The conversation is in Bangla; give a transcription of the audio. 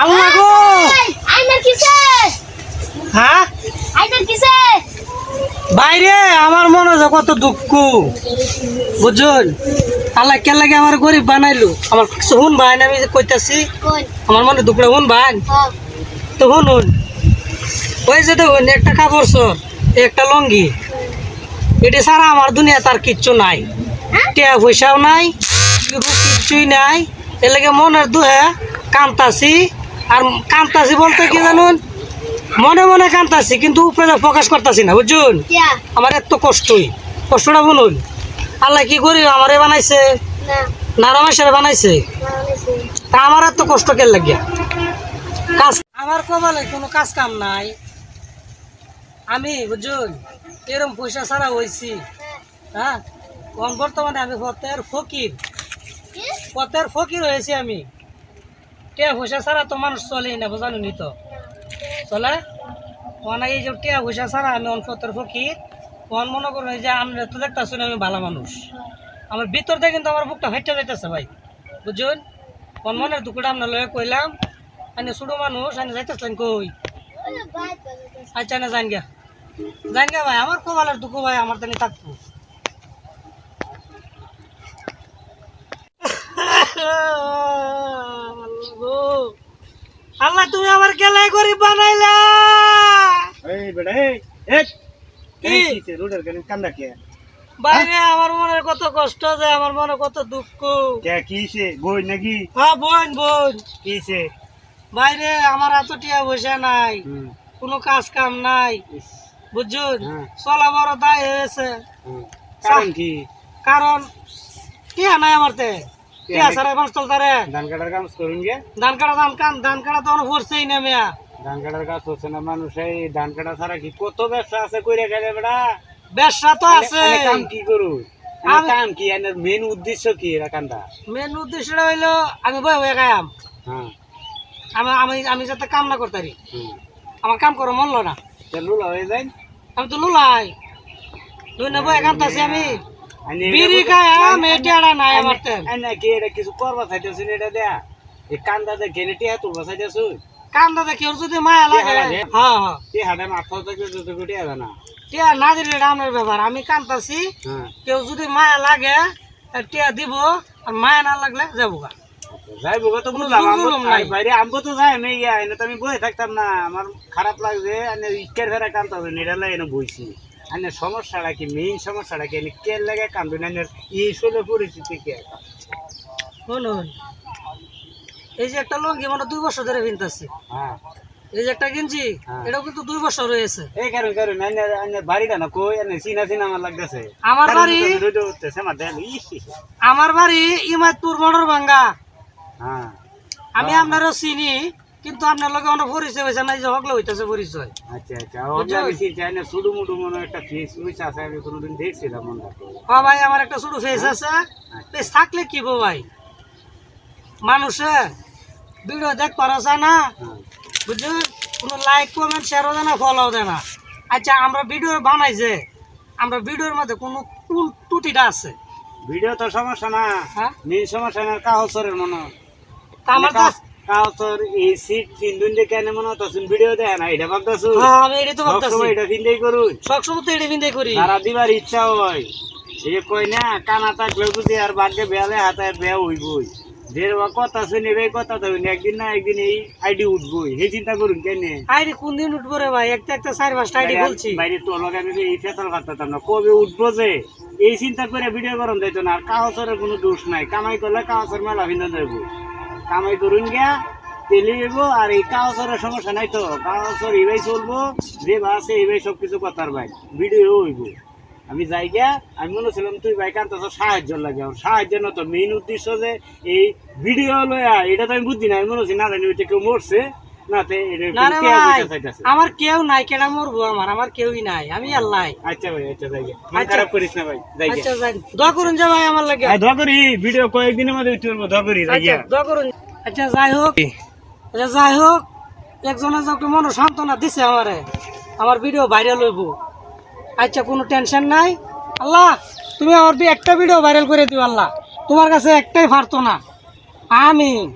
আল্লাহ গো আইনার কিসে হ্যাঁ আইনার কিসে বাইরে আমার মনে হয় কত দুঃখ বুঝুন আল্লাহ কে লাগে আমার গরিব বানাইলো আমার কিছু হুন ভাই আমি যে কইতাছি কোন আমার মনে দুঃখ হুন ভাই হ্যাঁ তো হুন ওই যে দেখুন একটা কাপড় সর একটা লঙ্গি এটি ছাড়া আমার দুনিয়া তার কিচ্ছু নাই টিয়া পয়সাও নাই কিচ্ছুই নাই এর লাগে মনের দুহে কান্তাছি আর কান্তাছি বলতে কি জানুন মনে মনে কান্তাছি কিন্তু উপরে প্রকাশ করতেছি না বুঝুন কিয়া আমার এত কষ্টটা বলুন আল্লাহ কি করি আমারে বানাইছে না না রমেশের বানাইছে মানেছে তা আমার এত কষ্ট কে লাগিয়া কাজ আমার কপালে কোনো কাজ কাম নাই আমি বুঝুন এরম পয়সা ছাড়া হয়েছি হ্যাঁ বর্তমানে আমি পথের ফকির হয়েছি আমি টিয়া পয়সা ছাড়া তো মানুষ চলেই না জানুনি তো চলে ওনা এই যে টিয়া পয়সা ছাড়া আমি পথের ফকির মন মনে করুন যে আমরা তো দেখতেছি আমি ভালো মানুষ আমার ভিতর থেকে কিন্তু আমার বুকটা ফাইটা যাইতেছে ভাই বুঝুন মন মনের দুঃখটা আপনার লয়ে কইলাম আমি ছোটো মানুষ আমি যাইতেছিলেন কই আচ্ছা না জান গা ভাই আমার কপালের দুঃখ ভাই আমার তানি থাকবো আল্লাহ তুমি আমার কেলাই গরিব বানাইলা এই বেটা এই কি? কি রোডের গানে কান্দা কে বাইরে আমার মনের কত কষ্ট যে আমার মনে কত দুঃখ কে কিছে বই নাকি হ্যাঁ বোন কিছে বাইরে আমার এত টিয়া বসে নাই কোনো কাজ কাম নাই বুঝুন হ্যাঁ। চলা বড় দায় হয়েছে কারণ কি কারণ টিয়া নাই আমার তে টিয়া নাই? ছাড়া মানুষ চলতারে ধান কাটার কাজ করুন গে ধান কাটা তো আমার পড়ছেই না মেয়া ধান কাটার কাজ হচ্ছে না মানুষ এই ধান কাটা ছাড়া কি কত ব্যবসা আছে কইরা গেলে বেটা ব্যবসা তো আছে কাম কি করু আমি- কাম কি এর মেন উদ্দেশ্য কি এরা কান্দা মেন উদ্দেশ্যটা হইলো আমি বয়ে খাইম হ্যাঁ আমি যাতে কাম না করতারি হুম আমার কাম করে মনলো না লুলা হয়ে যায় আমি তো লুলাই দুই না বয়ে কামতাছি আমি আনি বিড়ি খাইম এটিয়াটা নাই আমার তেন আনি কি এটা কিছু করবা চাইতেছিস এটা দেয়া এই কান্দা দে গেনেটি হাত তুলবা চাইতেছিস কান্দা দেখি ওর যদি মায়া লাগে টিয়া লাগে? হ্যাঁ হ্যাঁ এই হাতে মাথা থেকে যত গুটি আছে না টিয়া না দিলে এটা আপনার ব্যাপার আমি কান্দাছি হ্যাঁ কেউ যদি মায়া লাগে টিয়া দিব আর মায়া না লাগলে যাবো গা যাই বগা তো বুঝলাম জোর জুলুম নাই। বাইরে আমগো তো যাই আমি ইয়া এনে তো আমি বসে থাকতাম না আমার খারাপ লাগছে আমি ইকের ফেরা কান্দতে হবে নিরালা এনে বইছি আনে সমস্যাটা কি মেইন সমস্যাটা কি এনে কে লাগে কান্দু না এই শোলে পরিস্থিতি কি শুনুন এই যে একটা লঙ্গি মানে 2 বছর ধরে কিনতেছি হ্যাঁ এই যে একটা কিনছি হ্যাঁ। এটাও কিন্তু 2 বছর রয়েছে এই কারণ আনে বাড়িটা না কই এনে চিনা আমার লাগতেছে আমার বাড়ি রোদ উঠতেছে আমার দেন আমার বাড়ি ইমাদপুর বড়র ভাঙ্গা হ্যাঁ আমি আপনারও চিনি কিন্তু আপনার লগে অনেক পরিচয় হয়েছে না এই যে হকলে হইতেছে পরিচয় আচ্ছা আচ্ছা ওটা আমি চিনি না শুধু মুডু মনে একটা ফিস উইস আছে আমি কোনোদিন দেখছিলাম মনে হয় হ্যাঁ ভাই আমার একটা ছোট ফেস আছে ফেস থাকলে কি বো ভাই মানুষে ভিডিও দেখ পারছে না হ্যাঁ বুঝলি কোনো লাইক কমেন্ট শেয়ারও দেয় না ফলোও দেয় না আচ্ছা আমরা ভিডিও বানাই যে আমরা ভিডিওর মধ্যে কোনো কোন ত্রুটিটা আছে ভিডিও তো সমস্যা না হ্যাঁ মেন সমস্যা না কাহসরের মনে তা আমার তো কাহসর এই সিট তিনদিন দেখে এনে মনে হতো ভিডিও দেয় না এটা ভাবতেছো হ্যাঁ আমি এটাই তো ভাবতেছি সবসময় এটা চিন্তাই করুন সবসময় তো এটা বিন্দাই করি সারা দিবার ইচ্ছা হয় এই যে কই না কানা থাকলে বুঝি আর বাঘে বেয়ালে হাতে বেয়া হইবই দের কথা শুনে রে কথা তো একদিন না একদিন এই আইডি উঠবই হে চিন্তা করুন কেন আইডি কোন দিন উঠবো রে ভাই একটা 4-5টা আইডি বলছি বাইরে তো লগে আমি এই ফেসাল করতাম না কবে উঠবো যে এই চিন্তা করে ভিডিও করুন যাইতো না আর কাহসরের কোনো দোষ নাই কামাই করলে কাহসর মেলা ভিন্ন যাবো কামাই করুন গিয়া তেলে যাবো আর এই কাহসরের সমস্যা নাই তো কাহসর এভাবে চলবো যে আছে এভাবে সবকিছু কথার ভাই ভিডিও হইব আমি যাই গিয়া আমি মনে ছিলাম তুই ভাই কান্ত সাহায্য লাগে আমার সাহায্য না তো মেইন উদ্দেশ্য যে এই ভিডিও লয়া এটা তো আমি বুঝি না আমি মনে হচ্ছি না জানি ওইটা কেউ মরছে না তে না রে ভাই আমার কেউ নাই কেডা মরবো আমার কেউই নাই আমি আল্লাহ আচ্ছা ভাই আচ্ছা যাই গিয়া মন খারাপ করিস না ভাই যাই গিয়া আচ্ছা যাই দোয়া করুন যে ভাই আমার লাগে দোয়া করি ভিডিও কয়েকদিনের মধ্যে উঠে পড়বো দোয়া করি যাই আচ্ছা গিয়া দোয়া করুন আচ্ছা যাই হোক একজনে যাকে মনে সান্ত্বনা দিছে আমারে আমার ভিডিও ভাইরাল হইব আচ্ছা কোনো টেনশন নাই আল্লাহ তুমি আমার একটা ভিডিও ভাইরাল করে দিও আল্লাহ তোমার কাছে একটাই পারতো না আমিন।